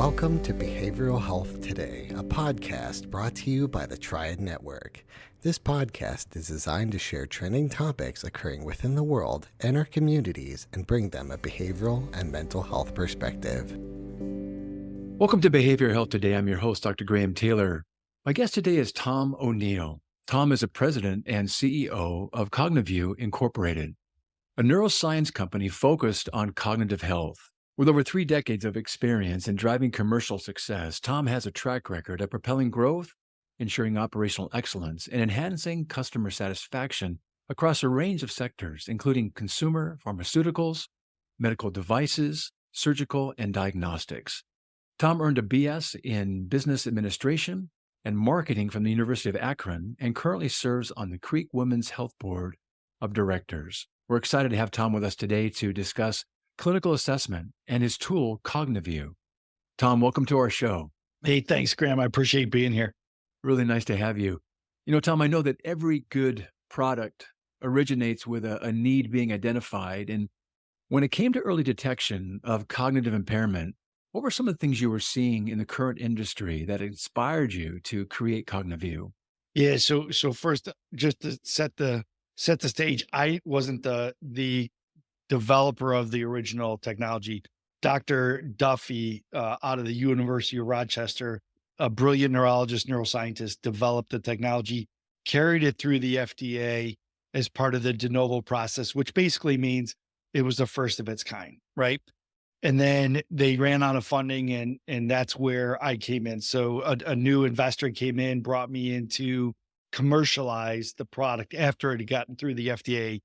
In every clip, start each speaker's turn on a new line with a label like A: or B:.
A: Welcome to Behavioral Health Today, a podcast brought to you by the Triad Network. This podcast is designed to share trending topics occurring within the world and our communities and bring them a behavioral and mental health perspective.
B: Welcome to Behavioral Health Today. I'm your host, Dr. Graham Taylor. My guest today is Tom O'Neill. Tom is a president and CEO of Cognivue Incorporated, a neuroscience company focused on cognitive health. With over 3 decades of experience in driving commercial success, Tom has a track record of propelling growth, ensuring operational excellence, and enhancing customer satisfaction across a range of sectors, including consumer, pharmaceuticals, medical devices, surgical, and diagnostics. Tom earned a BS in Business Administration and Marketing from the University of Akron and currently serves on the Creek Women's Health Board of Directors. We're excited to have Tom with us today to discuss clinical assessment and his tool, Cognivue. Tom, welcome to our show.
C: Hey, thanks, Graham. I appreciate being here.
B: Really nice to have you. You know, Tom, I know that every good product originates with a need being identified. And when it came to early detection of cognitive impairment, what were some of the things you were seeing in the current industry that inspired you to create Cognivue?
C: Yeah. So first, just to set the stage, I wasn't the developer of the original technology. Dr. Duffy, out of the University of Rochester, a brilliant neurologist, neuroscientist, developed the technology, carried it through the FDA as part of the de novo process, which basically means it was the first of its kind, right? And then they ran out of funding, and that's where I came in. So a new investor came in, brought me in to commercialize the product after it had gotten through the FDA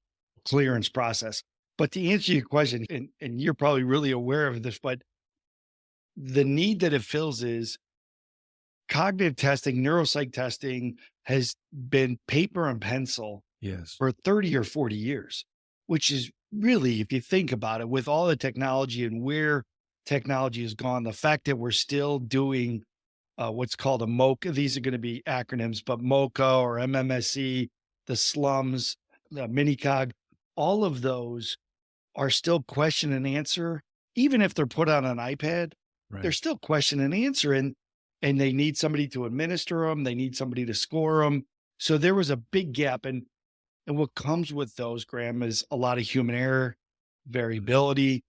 C: clearance process. But to answer your question, and you're probably really aware of this, but the need that it fills is cognitive testing, neuropsych testing has been paper and pencil for 30 or 40 years, which is really, if you think about it, with all the technology and where technology has gone, the fact that we're still doing what's called a MOCA, these are going to be acronyms, but MOCA or MMSE, the slums, the minicog, all of those are still question and answer. Even if they're put on an iPad, they're still question and answer. And they need somebody to administer them. They need somebody to score them. So there was a big gap. And what comes with those, Graham, is a lot of human error, variability,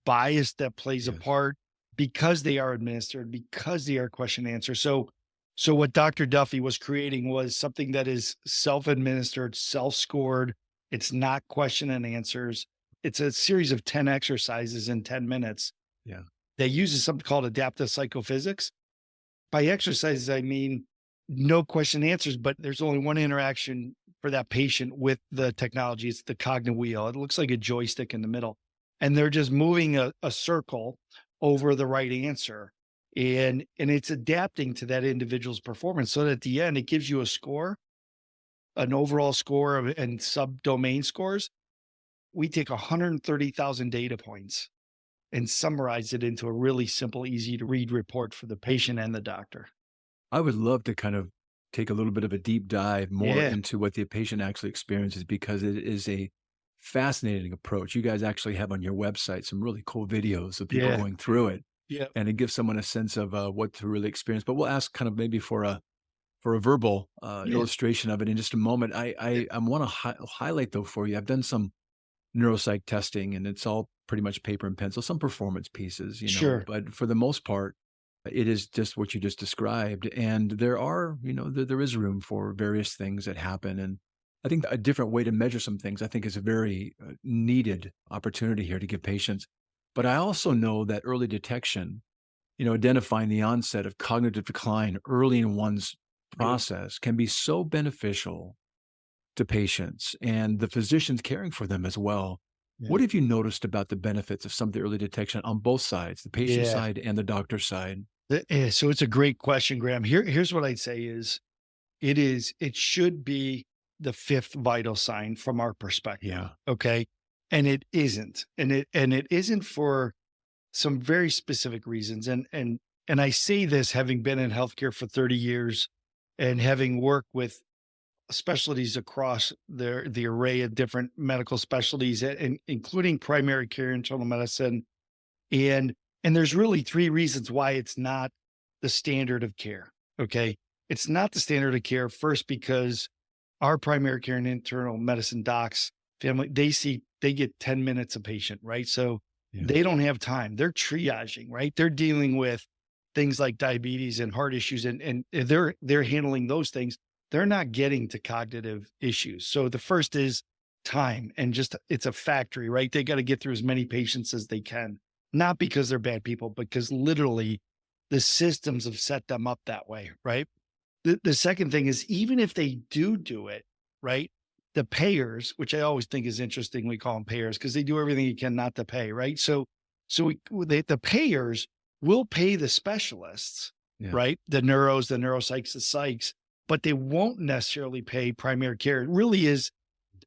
C: bias that plays a part because they are administered, because they are question and answer. So what Dr. Duffy was creating was something that is self-administered, self-scored. It's not question and answers. It's a series of 10 exercises in 10 minutes.
B: Yeah.
C: That uses something called adaptive psychophysics. By exercises, I mean no question and answers, but there's only one interaction for that patient with the technology. It's the Cognivue wheel. It looks like a joystick in the middle. And they're just moving a circle over the right answer. And it's adapting to that individual's performance. So that at the end, it gives you a score, an overall score and subdomain scores. We take 130,000 data points and summarize it into a really simple, easy to read report for the patient and the doctor.
B: I would love to kind of take a little bit of a deep dive more into what the patient actually experiences, because it is a fascinating approach. You guys actually have on your website some really cool videos of people going through it.
C: Yeah.
B: And it gives someone a sense of what to really experience. But we'll ask kind of maybe for a verbal illustration of it in just a moment. I want to highlight though for you, I've done some neuropsych testing, and it's all pretty much paper and pencil, some performance pieces, but for the most part, it is just what you just described. And there are, there is room for various things that happen. And I think a different way to measure some things, I think, is a very needed opportunity here to give patients. But I also know that early detection, identifying the onset of cognitive decline early in one's process can be so beneficial to patients and the physicians caring for them as well. Yeah. What have you noticed about the benefits of some of the early detection on both sides, the patient side and the doctor side?
C: So it's a great question, Graham. Here's what I'd say is it should be the fifth vital sign from our perspective.
B: Yeah.
C: Okay. And it isn't. And it isn't for some very specific reasons. And I say this having been in healthcare for 30 years and having worked with specialties across the array of different medical specialties, and including primary care, internal medicine. And And there's really three reasons why it's not the standard of care. Okay. It's not the standard of care. First, because our primary care and internal medicine docs, family, they get 10 minutes a patient, right? So
B: Yeah.
C: they don't have time. They're triaging, right? They're dealing with things like diabetes and heart issues, and they're handling those things. They're not getting to cognitive issues. So the first is time, and just it's a factory, right? They got to get through as many patients as they can, not because they're bad people, because literally the systems have set them up that way, right? The second thing is, even if they do it, right? The payers, which I always think is interesting, we call them payers because they do everything you can not to pay, right? The payers will pay the specialists,
B: Yeah.
C: right? The neuros, the neuropsychs, the psychs, but they won't necessarily pay primary care. It really is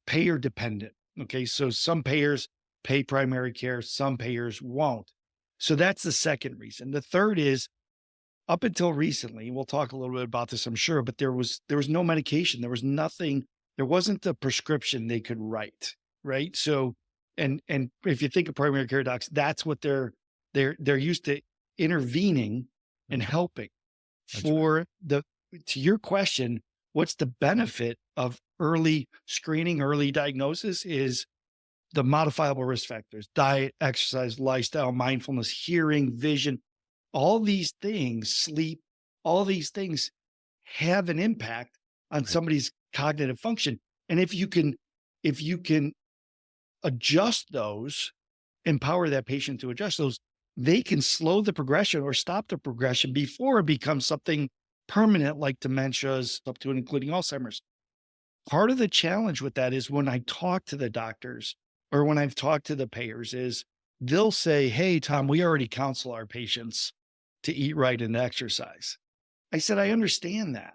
C: payer dependent. Okay. So some payers pay primary care, some payers won't. So that's the second reason. The third is, up until recently, we'll talk a little bit about this, I'm sure, but there was no medication. There was nothing, there wasn't a prescription they could write, right? So, and if you think of primary care docs, that's what they're used to, intervening and helping.
B: That's
C: For the, to your question, what's the benefit of early screening, early diagnosis is the modifiable risk factors: diet, exercise, lifestyle, mindfulness, hearing, vision, all these things, sleep, all these things have an impact on
B: Right.
C: somebody's cognitive function. And if you can adjust those, empower that patient to adjust those, they can slow the progression or stop the progression before it becomes something permanent like dementias, up to and including Alzheimer's. Part of the challenge with that is, when I talk to the doctors or when I've talked to the payers, is they'll say, "Hey, Tom, we already counsel our patients to eat right and exercise." I said, "I understand that,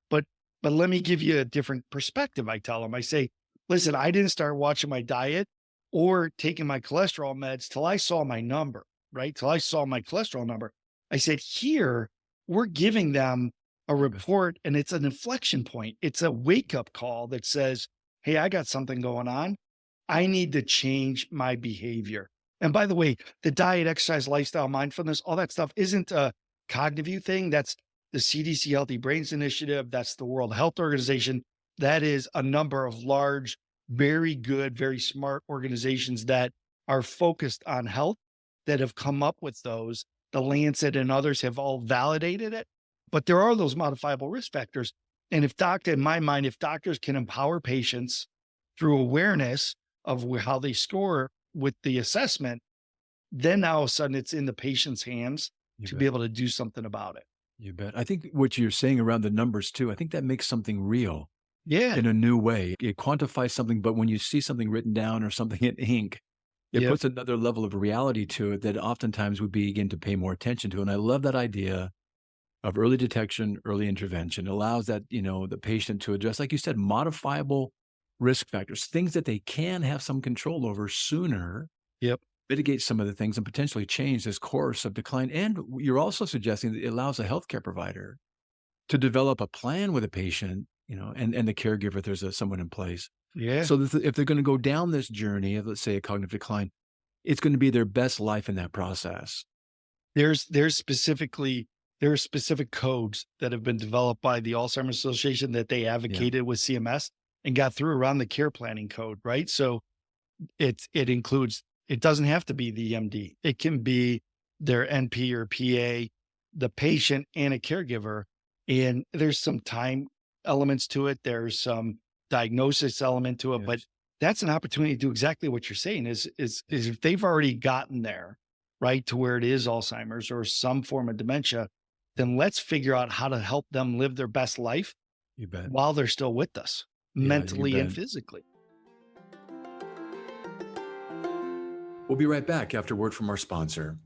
C: but let me give you a different perspective." I tell them, I say, "Listen, I didn't start watching my diet or taking my cholesterol meds till I saw my number, right? Till I saw my cholesterol number." I said, "Here, we're giving them a report, and it's an inflection point. It's a wake up call that says, 'Hey, I got something going on. I need to change my behavior.'" And by the way, the diet, exercise, lifestyle, mindfulness, all that stuff isn't a Cognivue thing. That's the CDC Healthy Brains Initiative. That's the World Health Organization. That is a number of large, very good, very smart organizations that are focused on health, that have come up with those. The Lancet and others have all validated it. But there are those modifiable risk factors. And in my mind, if doctors can empower patients through awareness of how they score with the assessment, then all of a sudden it's in the patient's hands
B: You
C: to
B: bet.
C: be able to do something about it.
B: You bet. I think what you're saying around the numbers too, I think that makes something real
C: Yeah.
B: in a new way. It quantifies something, but when you see something written down or something in ink, it
C: Yep.
B: puts another level of reality to it that oftentimes we begin to pay more attention to. And I love that idea of early detection, early intervention. It allows that, the patient to address, like you said, modifiable risk factors, things that they can have some control over sooner,
C: Yep.
B: mitigate some of the things and potentially change this course of decline. And you're also suggesting that it allows a healthcare provider to develop a plan with a patient, and the caregiver, if there's someone in place.
C: Yeah.
B: So that if they're going to go down this journey of, let's say, a cognitive decline, it's going to be their best life in that process.
C: There's specific codes that have been developed by the Alzheimer's Association that they advocated with CMS and got through around the care planning code, right? So it includes, it doesn't have to be the MD. It can be their NP or PA, the patient, and a caregiver. And there's some time elements to it. There's some diagnosis element to it, but
B: Yes.
C: that's an opportunity to do exactly what you're saying is if they've already gotten there, right, to where it is Alzheimer's or some form of dementia, then let's figure out how to help them live their best life
B: You bet.
C: while they're still with us,
B: Yeah, you
C: mentally and
B: bet.
C: physically.
B: We'll be right back after word from our sponsor.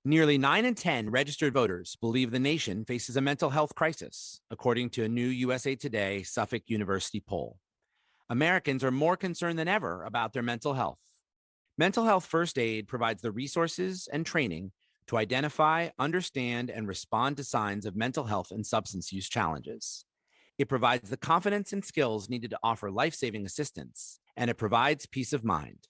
D: Nearly 9 in 10 registered voters believe the nation faces a mental health crisis, according to a new USA Today Suffolk University poll. Americans are more concerned than ever about their mental health. Mental health first aid provides the resources and training to identify, understand, and respond to signs of mental health and substance use challenges. It provides the confidence and skills needed to offer life-saving assistance, and it provides peace of mind.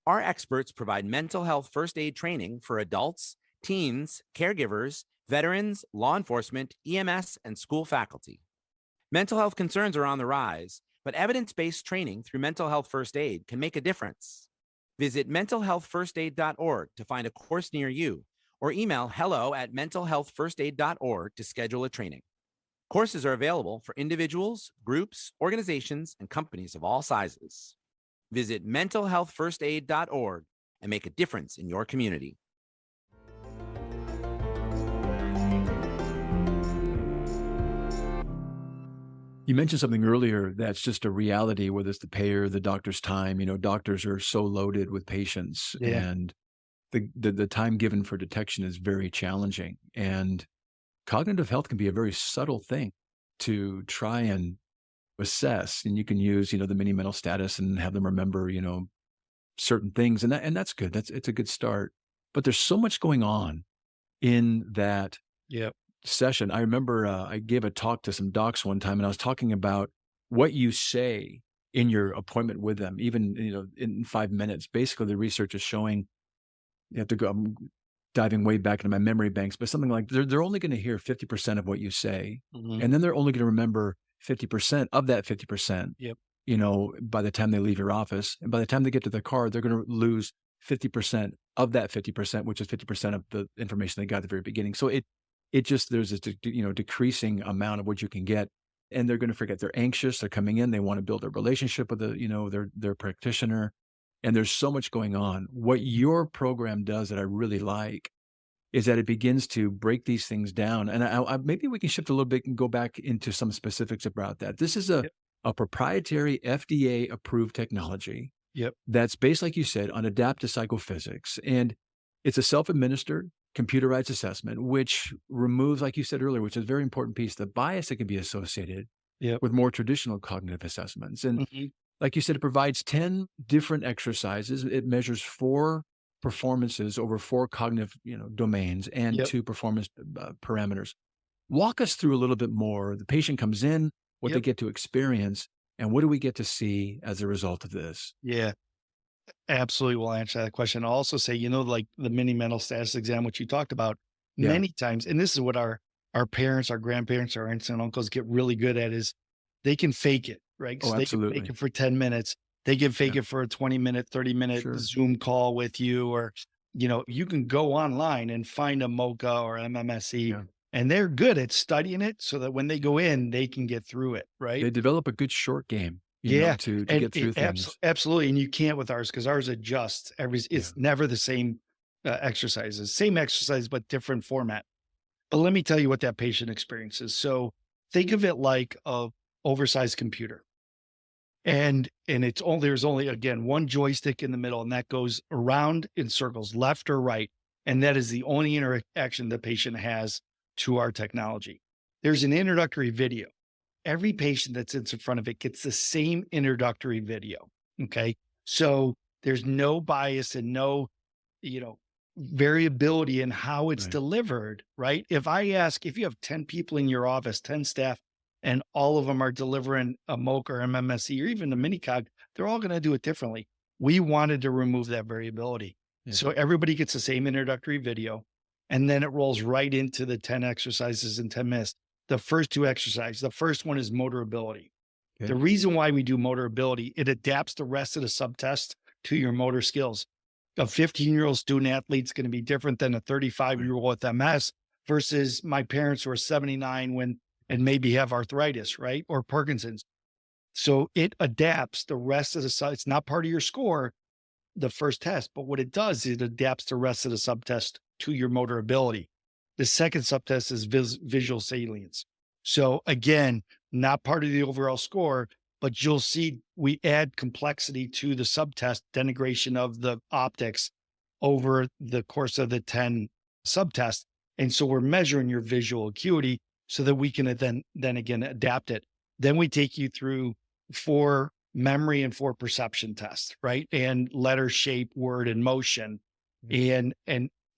D: Our experts provide mental health first aid training for adults, teens, caregivers, veterans, law enforcement, EMS, and school faculty. Mental health concerns are on the rise, but evidence-based training through mental health first aid can make a difference. Visit mentalhealthfirstaid.org to find a course near you, or email hello@mentalhealthfirstaid.org to schedule a training. Courses are available for individuals, groups, organizations, and companies of all sizes. Visit mentalhealthfirstaid.org and make a difference in your community.
B: You mentioned something earlier that's just a reality, whether it's the payer, the doctor's time. Doctors are so loaded with patients, and the time given for detection is very challenging. And cognitive health can be a very subtle thing to try and assess. And you can use, the mini mental status and have them remember, certain things. And that's good. It's a good start. But there's so much going on in that session. I remember I gave a talk to some docs one time, and I was talking about what you say in your appointment with them, even, in 5 minutes. Basically, the research is showing, you have to go, I'm diving way back into my memory banks, but something like they're only going to hear 50% of what you say. And then they're only going to remember 50% of that 50%, by the time they leave your office. And by the time they get to their car, they're going to lose 50% of that 50%, which is 50% of the information they got at the very beginning. So there's this, decreasing amount of what you can get, and they're going to forget. They're anxious. They're coming in. They want to build a relationship with their practitioner. And there's so much going on. What your program does that I really like is that it begins to break these things down. And I maybe we can shift a little bit and go back into some specifics about that. This is a proprietary FDA approved technology that's based, like you said, on adaptive psychophysics. And it's a self-administered computerized assessment, which removes, like you said earlier, which is a very important piece, the bias that can be associated with more traditional cognitive assessments. And like you said, it provides 10 different exercises. It measures 4 performances over 4 cognitive, domains and 2 performance parameters. Walk us through a little bit more. The patient comes in, what they get to experience, and what do we get to see as a result of this?
C: Yeah, absolutely. We'll answer that question. I'll also say, like the mini mental status exam, which you talked about many times, and this is what our parents, our grandparents, our aunts and uncles get really good at, is they can fake it, right? So they can fake it for 10 minutes. They can fake it for a 20-minute, 30-minute Zoom call with you, or, you can go online and find a MOCA or MMSE, and they're good at studying it so that when they go in, they can get through it, right?
B: They develop a good short game, to get through things.
C: Absolutely. And you can't with ours, because ours adjusts it's never the same exercises, same exercise, but different format. But let me tell you what that patient experiences. So think of it like a oversized computer. And there's only, again, one joystick in the middle, and that goes around in circles, left or right. And that is the only interaction the patient has to our technology. There's an introductory video. Every patient that sits in front of it gets the same introductory video. Okay. So there's no bias and no, variability in how it's delivered, right? If you have 10 people in your office, 10 staff, and all of them are delivering a MOC or MMSE or even a mini-cog, they're all going to do it differently. We wanted to remove that variability. So everybody gets the same introductory video, and then it rolls right into the 10 exercises in 10 minutes. The first 2 exercises, the first one is motor ability. The reason why we do motor ability, it adapts the rest of the subtest to your motor skills. A 15-year-old student athlete is going to be different than a 35-year-old with MS versus my parents who are 79 and maybe have arthritis, right? Or Parkinson's. So it adapts the rest of it's not part of your score, the first test, but what it does is it adapts the rest of the subtest to your motor ability. The second subtest is visual salience. So again, not part of the overall score, but you'll see we add complexity to the subtest, denigration of the optics over the course of the 10 subtests. And so we're measuring your visual acuity so that we can then again adapt it. Then we take you through 4 memory and 4 perception tests, right? And letter, shape, word, and motion. And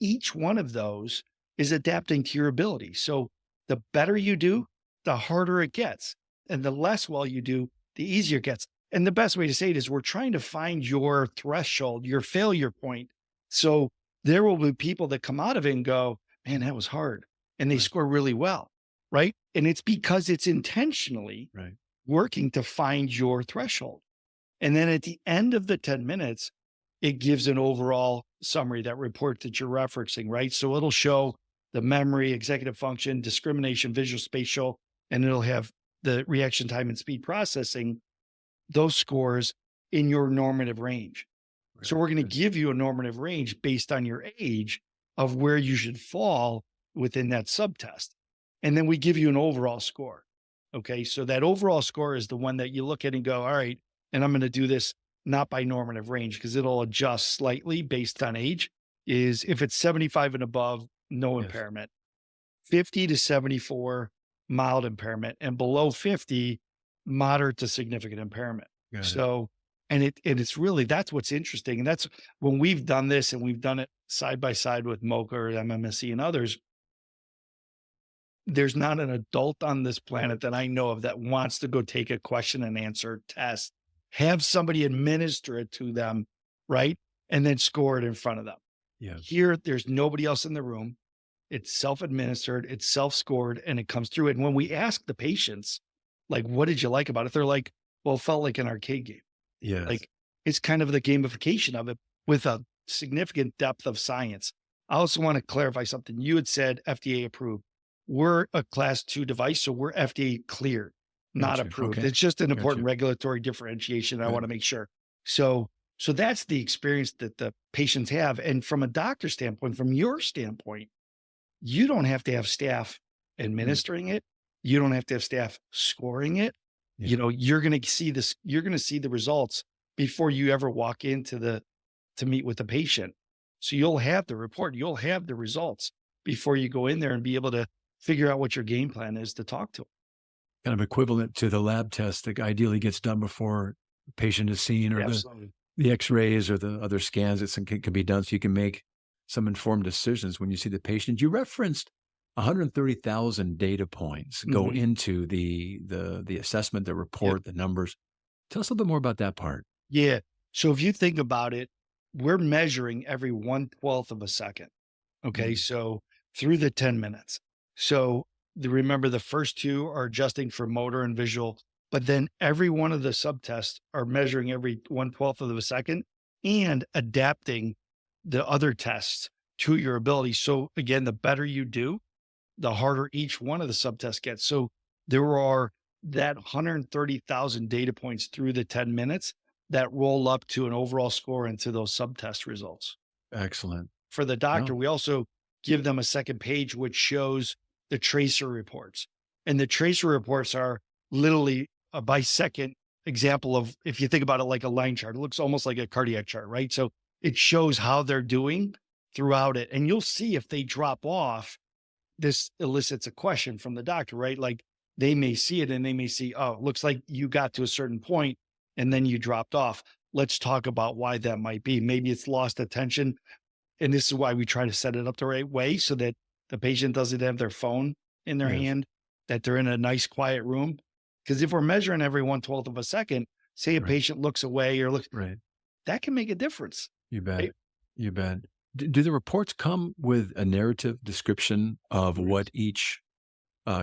C: each one of those is adapting to your ability. So the better you do, the harder it gets. And the less well you do, the easier it gets. And the best way to say it is we're trying to find your threshold, your failure point. So there will be people that come out of it and go, man, that was hard. And they
B: Right.
C: score really well. Right. And it's because it's intentionally
B: Right.
C: working to find your threshold. And then at the end of the 10 minutes, it gives an overall summary, that report that you're referencing, right? So it'll show the memory, executive function, discrimination, visual, spatial, and it'll have the reaction time and speed processing, those scores in your normative range. So we're going to give you a normative range based on your age of where you should fall within that subtest. And then we give you an overall score. Okay. So that overall score is the one that you look at and go, all right, and I'm going to do this not by normative range because it'll adjust slightly based on age. Is if it's 75 and above, no
B: Yes.
C: impairment, 50 to 74, mild impairment, and below 50, moderate to significant impairment.
B: Got it.
C: So, and it's really, that's what's interesting. And that's when we've done this and we've done it side by side with MOCA or MMSE and others. There's not an adult on this planet that I know of that wants to go take a question and answer test, have somebody administer it to them, right? And then score it in front of them.
B: Yeah.
C: Here, there's nobody else in the room. It's self-administered, it's self-scored, and it comes through it. And when we ask the patients, like, what did you like about it? They're like, well, it felt like an arcade game.
B: Yes.
C: Like, it's kind of the gamification of it with a significant depth of science. I also want to clarify something. You had said FDA approved. We're a class 2 device, so we're FDA cleared, not
B: Gotcha.
C: approved.
B: Okay.
C: It's just an important
B: Gotcha.
C: regulatory differentiation. I
B: Good.
C: want to make sure. So that's the experience that the patients have. And from a doctor standpoint, from your standpoint, you don't have to have staff administering it. You don't have to have staff scoring it.
B: Yeah.
C: You know, you're going to see this, you're going to see the results before you ever walk into to meet with the patient. So you'll have the report, you'll have the results before you go in there and be able to figure out what your game plan is to talk to them.
B: Kind of equivalent to the lab test that ideally gets done before the patient is seen, or
C: Absolutely.
B: the x-rays or the other scans that can be done, so you can make some informed decisions when you see the patient. You referenced 130,000 data points go
C: Mhm.
B: into the assessment, the report, the numbers. Tell us a little bit more about that part.
C: Yeah. So if you think about it, we're measuring every 1/12 of a second. Okay. So through the 10 minutes. So remember, the first two are adjusting for motor and visual, but then every one of the subtests are measuring every 1/12 of a second and adapting the other tests to your ability. So again, the better you do, the harder each one of the subtests gets. So there are that 130,000 data points through the 10 minutes that roll up to an overall score into those subtest results.
B: Excellent.
C: For the doctor,
B: Wow.
C: we also give them a second page, which shows the tracer reports. And the tracer reports are literally a by second example of, if you think about it like a line chart, it looks almost like a cardiac chart, right? So it shows how they're doing throughout it. And you'll see if they drop off, this elicits a question from the doctor, right? Like they may see it and they may see, oh, it looks like you got to a certain point and then you dropped off. Let's talk about why that might be. Maybe it's lost attention. And this is why we try to set it up the right way so that the patient doesn't have their phone in their
B: Yes.
C: hand, that they're in a nice quiet room. Because if we're measuring every 1/12 of a second, say a
B: Right.
C: patient looks away or looks,
B: Right.
C: that can make a difference.
B: You bet.
C: Right.
B: You bet. Do the reports come with a narrative description of what each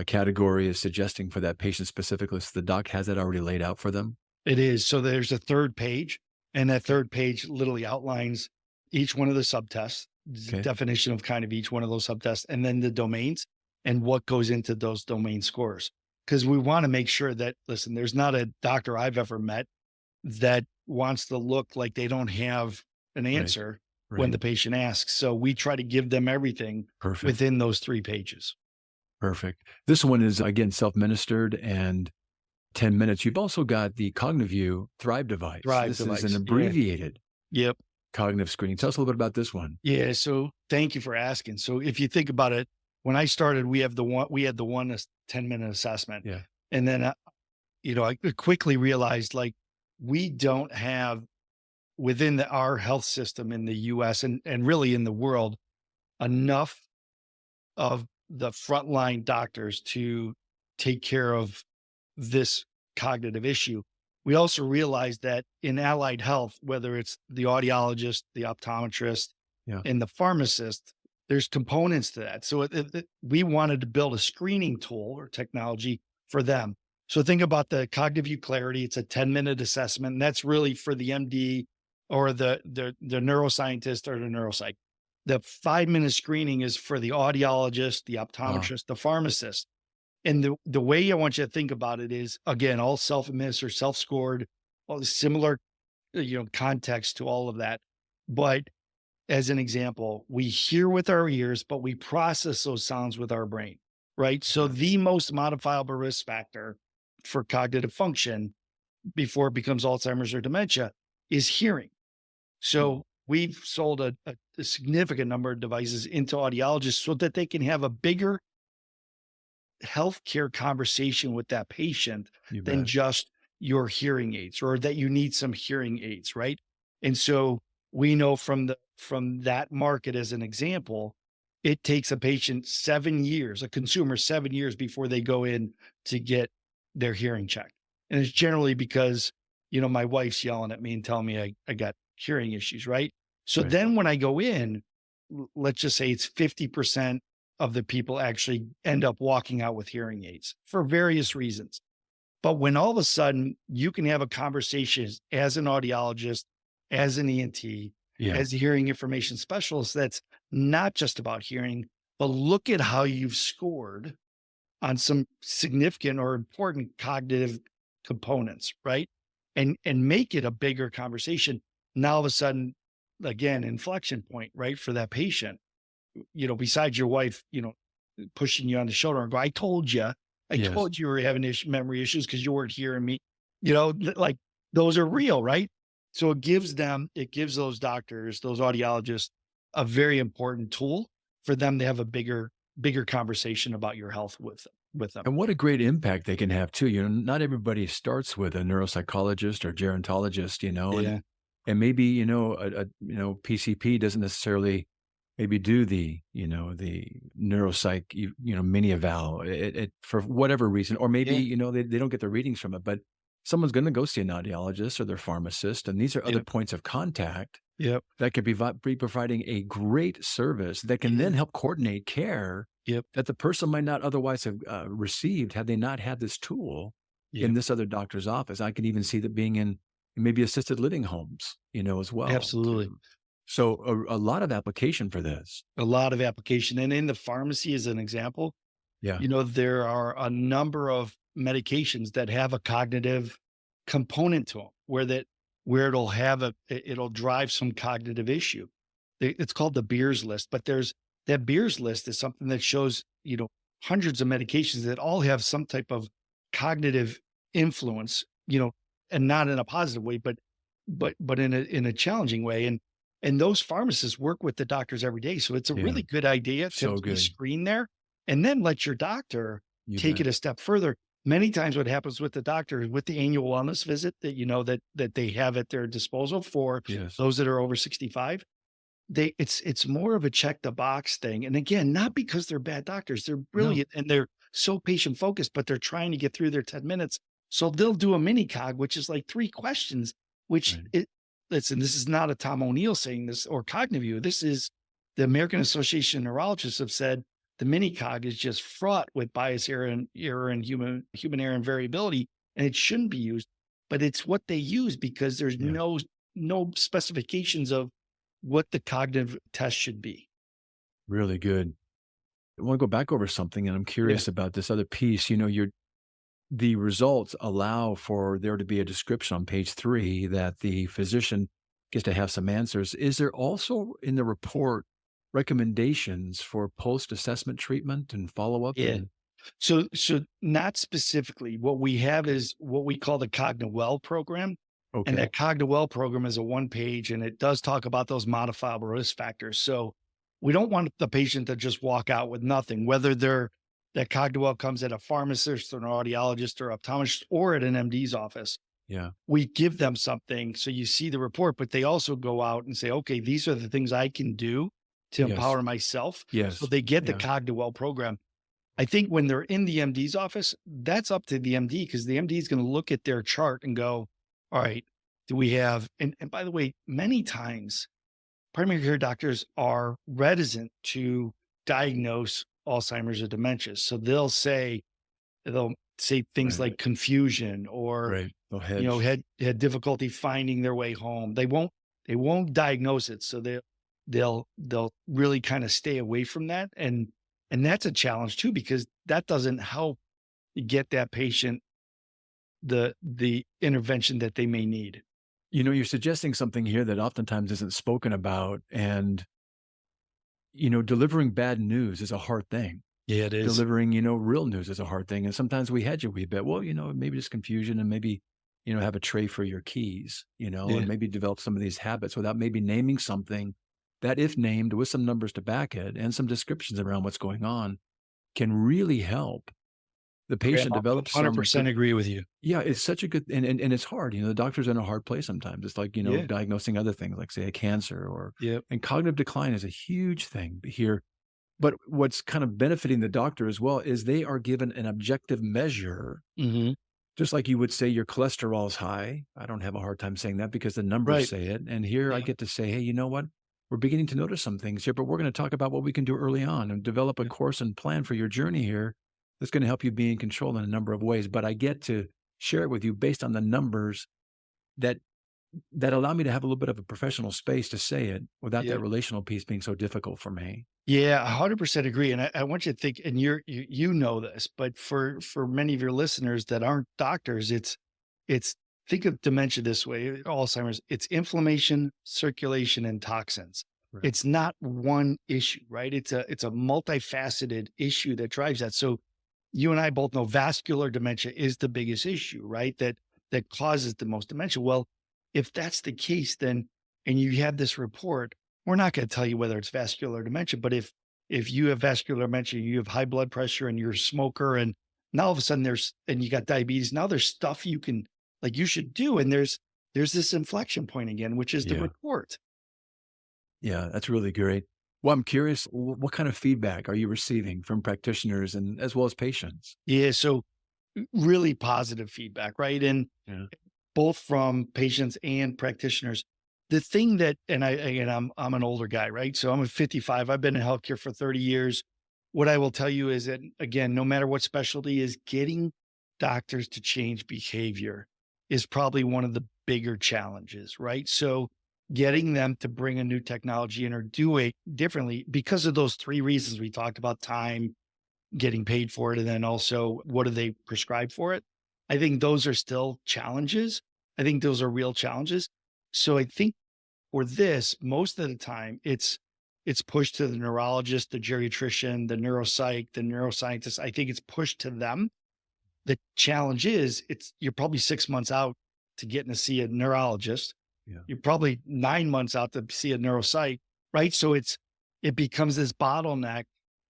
B: category is suggesting for that patient specifically, so the doc has that already laid out for them?
C: It is. So there's a third page, and that third page literally outlines each one of the subtests,
B: Okay.
C: definition of kind of each one of those subtests, and then the domains and what goes into those domain scores. Because we want to make sure that, listen, there's not a doctor I've ever met that wants to look like they don't have an answer when
B: Right.
C: the patient asks. So we try to give them everything
B: Perfect.
C: within those 3 pages.
B: Perfect. This one is, again, self-administered and 10 minutes. You've also got the Cognivue Thrive device. This
C: device,
B: is
C: yeah.
B: an abbreviated
C: Yep.
B: cognitive screening. Tell us a little bit about this one.
C: Yeah. So thank you for asking. So if you think about it, when I started, we had the one 10-minute assessment.
B: Yeah.
C: And then, I quickly realized like we don't have within our health system in the US and really in the world, enough of the frontline doctors to take care of this cognitive issue. we also realized that in allied health, whether it's the audiologist, the optometrist,
B: Yeah.
C: and the pharmacist, there's components to that. So we wanted to build a screening tool or technology for them. So think about the Cognivue Clarity. It's a 10-minute assessment, and that's really for the MD or the neuroscientist or the neuropsych. The 5-minute screening is for the audiologist, the optometrist, the pharmacist. And the way I want you to think about it is, again, all self-administered, self-scored, all the similar, context to all of that. But as an example, we hear with our ears, but we process those sounds with our brain, right? So the most modifiable risk factor for cognitive function before it becomes Alzheimer's or dementia is hearing. So we've sold a significant number of devices into audiologists so that they can have a bigger healthcare conversation with that patient than just your hearing aids, or that you need some hearing aids, right? And so we know from that market, as an example, it takes a patient 7 years, a consumer 7 years before they go in to get their hearing checked. And it's generally because, my wife's yelling at me and telling me I got hearing issues, right? So then when I go in, let's just say it's 50% of the people actually end up walking out with hearing aids for various reasons. But when all of a sudden you can have a conversation as an audiologist, as an ENT, as a hearing information specialist, that's not just about hearing, but look at how you've scored on some significant or important cognitive components, right? And make it a bigger conversation. Now, all of a sudden, again, inflection point, right? For that patient, besides your wife, pushing you on the shoulder and go, I told you you were having memory issues because you weren't hearing me, like those are real, right? So it gives those doctors, those audiologists, a very important tool for them to have a bigger conversation about your health with them.
B: And what a great impact they can have too. Not everybody starts with a neuropsychologist or gerontologist, and maybe, a PCP doesn't necessarily maybe do the neuropsych, mini eval it for whatever reason, or maybe, they don't get the readings from it, but someone's going to go see an audiologist or their pharmacist. And these are other points of contact that could be providing a great service that can then help coordinate care that the person might not otherwise have received had they not had this tool in this other doctor's office. I can even see that being in maybe assisted living homes, as well.
C: Absolutely.
B: So a lot of application for this.
C: A lot of application. And in the pharmacy, as an example, there are a number of medications that have a cognitive component to them where it'll drive some cognitive issue. It's called the Beers list, but that Beers list is something that shows, hundreds of medications that all have some type of cognitive influence, and not in a positive way, but in a challenging way. And those pharmacists work with the doctors every day. So it's a really good idea to screen there and then let your doctor take it a step further. Many times what happens with the doctor, with the annual wellness visit that, that they have at their disposal for those that are over 65, it's more of a check the box thing. And again, not because they're bad doctors, they're brilliant and they're so patient focused, but they're trying to get through their 10 minutes. So they'll do a mini cog, which is like 3 questions, which listen, this is not a Tom O'Neill saying this or Cognivue. This is the American Association of Neurologists have said the mini cog is just fraught with bias, error, and human error and variability, and it shouldn't be used. But it's what they use because there's no specifications of what the cognitive test should be.
B: Really good. I want to go back over something, and I'm curious about this other piece. The results allow for there to be a description on page 3 that the physician gets to have some answers. Is there also in the report recommendations for post-assessment treatment and follow-up?
C: So not specifically. What we have is what we call the Cognivue program. Okay. And that Cognivue program is a 1-page, and it does talk about those modifiable risk factors. So we don't want the patient to just walk out with nothing, whether that Cognivue comes at a pharmacist or an audiologist or optometrist or at an MD's office. We give them something. So you see the report, but they also go out and say, okay, these are the things I can do to empower myself. So they get the Cognivue program. I think when they're in the MD's office, that's up to the MD because the MD is going to look at their chart and go, all right, do we have, and by the way, many times primary care doctors are reticent to diagnose Alzheimer's or dementia. So they'll say things
B: Right.
C: like confusion or,
B: Right. They'll hedge.
C: had difficulty finding their way home. They won't diagnose it. So they'll really kind of stay away from that. And that's a challenge too, because that doesn't help get that patient the intervention that they may need.
B: You're suggesting something here that oftentimes isn't spoken about. And, delivering bad news is a hard thing.
C: Yeah, it is.
B: Delivering, real news is a hard thing. And sometimes we hedge a wee bit. Well, maybe just confusion and maybe, have a tray for your keys,
C: Yeah.
B: and maybe develop some of these habits without maybe naming something that, if named with some numbers to back it and some descriptions around what's going on, can really help the patient develop some
C: 100% agree with you.
B: yeah, it's such a good and it's hard. The doctor's in a hard place sometimes. It's like,
C: Yeah.
B: diagnosing other things like say a cancer
C: Yep.
B: and cognitive decline is a huge thing here. But what's kind of benefiting the doctor as well is they are given an objective measure,
C: Hmm.
B: just like you would say your cholesterol is high. I don't have a hard time saying that because the numbers
C: Right.
B: say it. And here I
C: Yeah.
B: get to say, hey, you know what? We're beginning to notice some things here, but we're going to talk about what we can do early on and develop a
C: Yeah.
B: course and plan for your journey here that's going to help you be in control in a number of ways. But I get to share it with you based on the numbers that allow me to have a little bit of a professional space to say it without that
C: Yep.
B: relational piece being so difficult for me.
C: Yeah, 100% agree. And I want you to think, and you know this, but for many of your listeners that aren't doctors, it's think of dementia this way, Alzheimer's, it's inflammation, circulation, and toxins.
B: Right.
C: It's not one issue, right? It's a multifaceted issue that drives that. So you and I both know vascular dementia is the biggest issue, right? That causes the most dementia. Well, if that's the case, then and you have this report, we're not going to tell you whether it's vascular dementia, but if you have vascular dementia, you have high blood pressure and you're a smoker, and now all of a sudden and you got diabetes, now there's stuff you should do. And there's this inflection point again, which is the
B: Yeah.
C: report.
B: Yeah, that's really great. Well, I'm curious, what kind of feedback are you receiving from practitioners and as well as patients?
C: Yeah. So really positive feedback, right? And
B: Yeah.
C: both from patients and practitioners. The thing that, and I'm an older guy, right? So I'm 55. I've been in healthcare for 30 years. What I will tell you is that, again, no matter what specialty is, getting doctors to change behavior is probably one of the bigger challenges, right? So getting them to bring a new technology in or do it differently because of those three reasons we talked about: time, getting paid for it, and then also what do they prescribe for it? I think those are still challenges. I think those are real challenges. So I think for this, most of the time, it's pushed to the neurologist, the geriatrician, the neuropsych, the neuroscientist. I think it's pushed to them. The challenge is you're probably 6 months out to getting to see a neurologist.
B: Yeah.
C: You're probably 9 months out to see a neuropsych, right? So it becomes this bottleneck.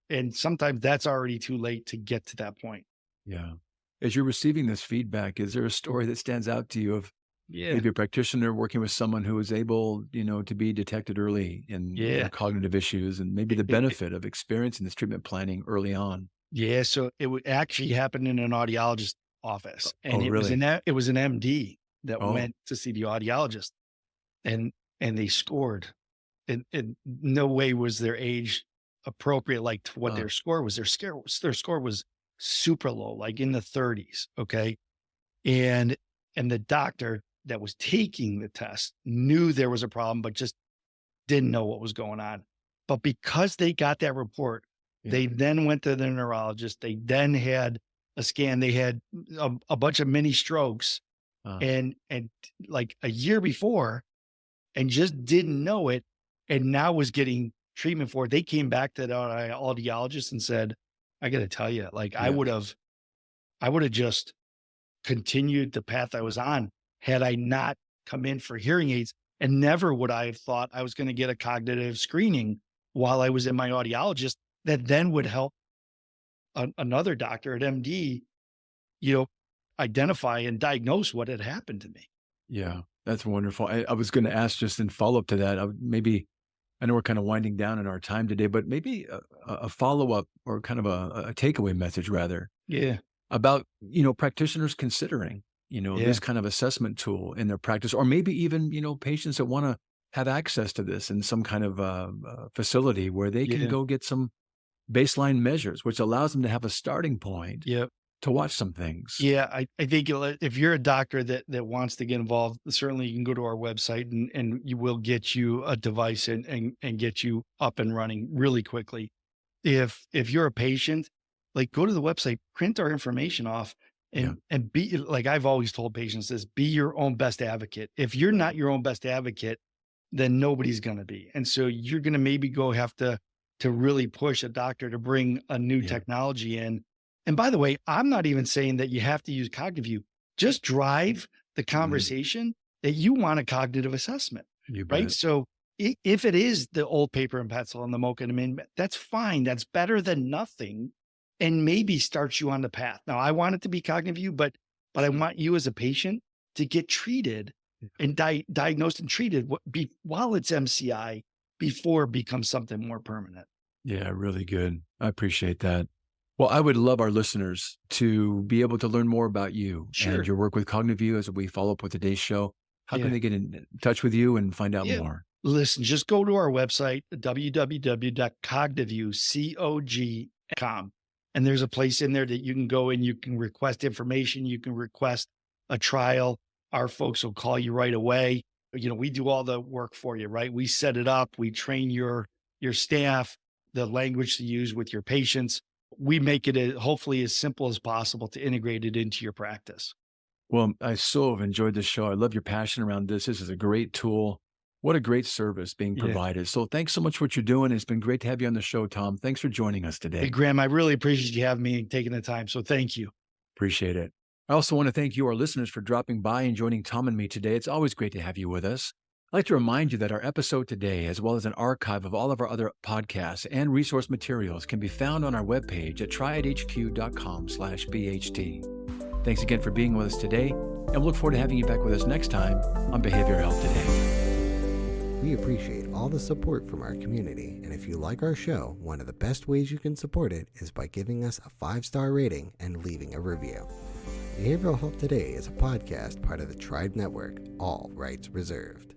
C: And sometimes that's already too late to get to that point.
B: Yeah. As you're receiving this feedback, is there a story that stands out to you of
C: Yeah.
B: maybe a practitioner working with someone who was able, to be detected early in
C: Yeah.
B: cognitive issues and maybe the benefit of experiencing this treatment planning early on?
C: Yeah. So it would actually happen in an audiologist office. And
B: Oh,
C: it was
B: really?
C: it was an MD that
B: Oh.
C: went to see the audiologist, and they scored. And no way was their age appropriate, like to what
B: Uh,
C: their score was. Their score was super low, like in the 30s. Okay. And the doctor that was taking the test knew there was a problem, but just didn't know what was going on. But because they got that report, they
B: Yeah.
C: then went to the neurologist. They then had a scan. They had a bunch of mini strokes
B: uh,
C: and like a year before, and just didn't know it, and now was getting treatment for it. They came back to the audiologist and said, I got to tell you, like I
B: Yeah.
C: would have just continued the path I was on had I not come in for hearing aids. And never would I have thought I was going to get a cognitive screening while I was in my audiologist that then would help another doctor at MD, identify and diagnose what had happened to me.
B: Yeah, that's wonderful. I was going to ask just in follow up to that, I know we're kind of winding down in our time today, but maybe a follow up or kind of a takeaway message rather
C: Yeah.
B: about, practitioners considering, this kind of assessment tool in their practice, or maybe even, patients that want to have access to this in some kind of facility where they can go get some baseline measures, which allows them to have a starting point to watch some things.
C: Yeah, I think if you're a doctor that wants to get involved, certainly you can go to our website and you will get you a device and get you up and running really quickly. If you're a patient, like go to the website, print our information off and be like, I've always told patients this, be your own best advocate. If you're not your own best advocate, then nobody's going to be. And so you're going to maybe have to really push a doctor to bring a new technology in. And by the way, I'm not even saying that you have to use Cognivue. Just drive the conversation that you want a cognitive assessment, right? So if it is the old paper and pencil and the MOCA and amendment, that's fine. That's better than nothing, and maybe starts you on the path. Now, I want it to be Cognivue, but I want you as a patient to get treated and diagnosed and treated while it's MCI before it becomes something more permanent.
B: Yeah, really good. I appreciate that. Well, I would love our listeners to be able to learn more about you and your work with Cognivue as we follow up with today's show. How can they get in touch with you and find out more?
C: Listen, just go to our website, www.cognivue.com. And there's a place in there that you can go and you can request information. You can request a trial. Our folks will call you right away. We do all the work for you, right? We set it up. We train your staff, the language to use with your patients. We make it hopefully as simple as possible to integrate it into your practice.
B: Well, I so have enjoyed this show. I love your passion around this. This is a great tool. What a great service being provided. So thanks so much for what you're doing. It's been great to have you on the show, Tom. Thanks for joining us today.
C: Hey, Graham, I really appreciate you having me and taking the time. So thank you.
B: Appreciate it. I also want to thank you, our listeners, for dropping by and joining Tom and me today. It's always great to have you with us. I'd like to remind you that our episode today, as well as an archive of all of our other podcasts and resource materials, can be found on our webpage at triadhq.com/BHT. Thanks again for being with us today, and we look forward to having you back with us next time on Behavioral Health Today.
A: We appreciate all the support from our community, and if you like our show, one of the best ways you can support it is by giving us a 5-star rating and leaving a review. Behavioral Health Today is a podcast part of the Tribe Network, all rights reserved.